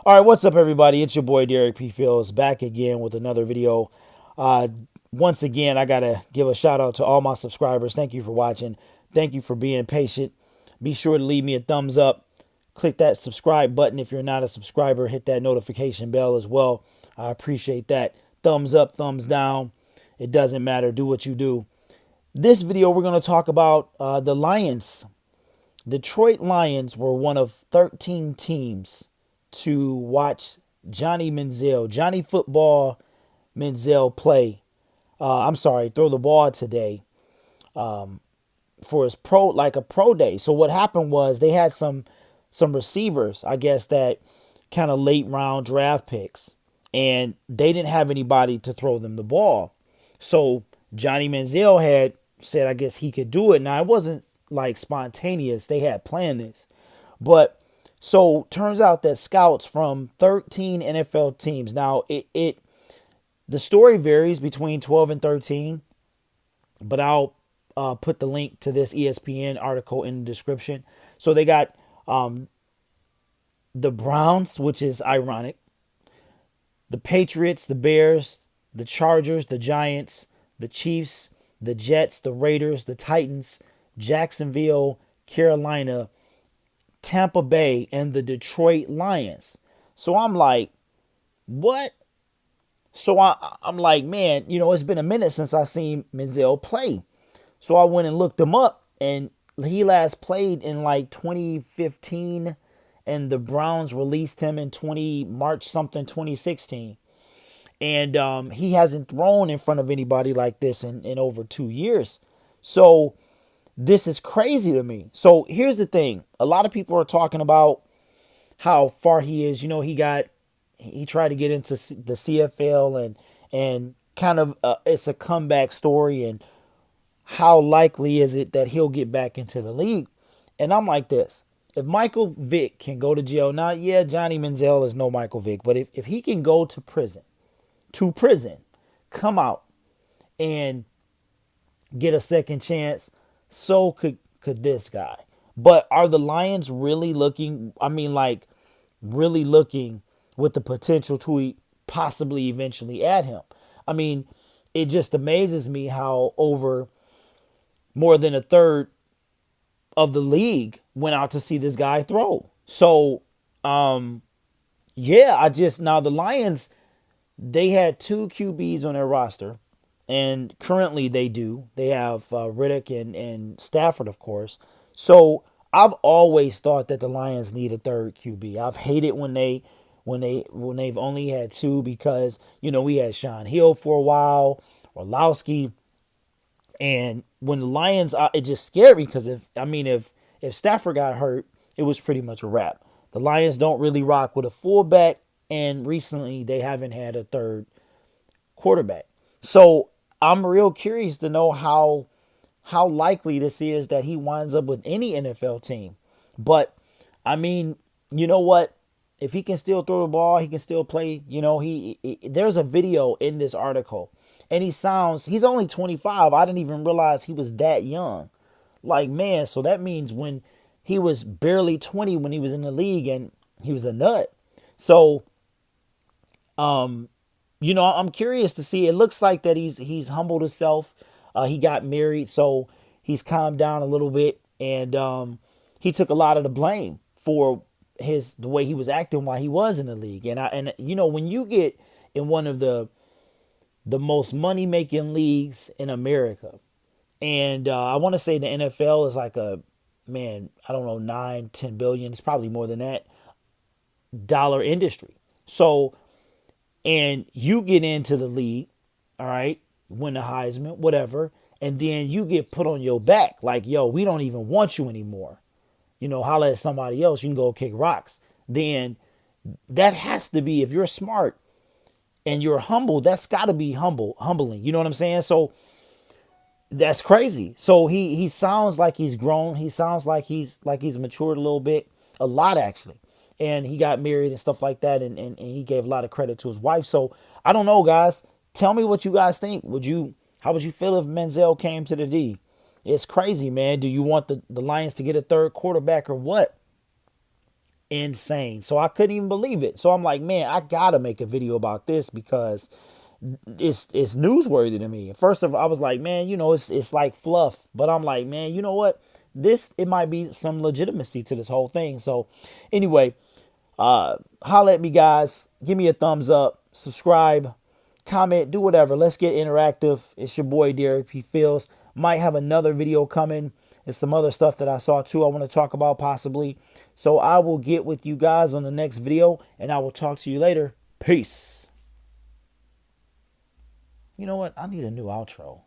All right, what's up, everybody? It's your boy Derek P. Fields back again with another video. Uh, Once again, I gotta give a shout out to all my subscribers. Thank you for watching. Thank you for being patient. Be sure to leave me a thumbs up. Click that subscribe button if you're not a subscriber. Hit that notification bell as well. I appreciate that. Thumbs up, thumbs down. It doesn't matter. Do what you do. This video, we're gonna talk about the Lions. Detroit Lions were one of 13 teams to watch Johnny Manziel, Johnny Football Manziel play. Throw the ball today for his pro day. So what happened was they had some receivers, I guess, that kind of late round draft picks, and they didn't have anybody to throw them the ball. So Johnny Manziel had said, I guess he could do it. Now it wasn't like spontaneous; they had planned this, but so turns out that scouts from 13 NFL teams. Now the story varies between 12 and 13, but I'll put the link to this ESPN article in the description. So they got the Browns, which is ironic, the Patriots, the Bears, the Chargers, the Giants, the Chiefs, the Jets, the Raiders, the Titans, Jacksonville, Carolina, Tampa Bay, and the Detroit Lions. So I'm like, what? So I'm like, man, it's been a minute since I seen Manziel play. So I went and looked him up, and he last played in like 2015, and the Browns released him in March 2016. And he hasn't thrown in front of anybody like this in over 2 years. So this is crazy to me. So here's the thing. A lot of people are talking about how far he is. He tried to get into the CFL and kind of it's a comeback story, and how likely is it that he'll get back into the league? And I'm like this. If Michael Vick can go to jail, now, yeah, Johnny Manziel is no Michael Vick, but if he can go to prison, come out and get a second chance, so could this guy. But are the Lions really looking, really looking with the potential to possibly eventually add him? I mean, it just amazes me how over more than a third of the league went out to see this guy throw. So, now the Lions, they had two QBs on their roster, and currently they do. They have Riddick and Stafford, of course. So I've always thought that the Lions need a third QB. I've hated when they've only had two, because we had Sean Hill for a while, Orlowski, and when the Lions, it just scared me, because if Stafford got hurt, it was pretty much a wrap. The Lions don't really rock with a fullback, and recently they haven't had a third quarterback. So I'm real curious to know how likely this is that he winds up with any NFL team. But you know what? If he can still throw the ball, he can still play. There's a video in this article, and he's only 25. I didn't even realize he was that young. Like, man, so that means when he was barely 20 when he was in the league, and he was a nut. So, I'm curious to see. It looks like that he's humbled himself. He got married, so he's calmed down a little bit, and he took a lot of the blame for the way he was acting while he was in the league. And when you get in one of the most money making leagues in America, and I want to say the NFL is like I don't know, 9-10 billion, it's probably more than that, dollar industry. So, and you get into the league, all right, win the Heisman, whatever, and then you get put on your back like, yo, we don't even want you anymore. Holla at somebody else, you can go kick rocks. Then that has to be, if you're smart and you're humble, that's got to be humbling. You know what I'm saying? So that's crazy. So he sounds like he's grown. He sounds like he's matured a little bit, a lot actually. And he got married and stuff like that, and he gave a lot of credit to his wife. So I don't know, guys. Tell me what you guys think. How would you feel if Manziel came to the D? It's crazy, man. Do you want the Lions to get a third quarterback or what? insane. So I couldn't even believe it. So I'm like, man, I gotta make a video about this because it's newsworthy to me. First of all, I was like, man, it's like fluff, but I'm like, man, you know what? It might be some legitimacy to this whole thing. So anyway, holla at me, guys. Give me a thumbs up, subscribe, comment, do whatever. Let's get interactive. It's your boy Derek P. Fields. Might have another video coming. There's some other stuff that I saw too I want to talk about possibly. So I will get with you guys on the next video, and I will talk to you later. Peace. You know what? I need a new outro.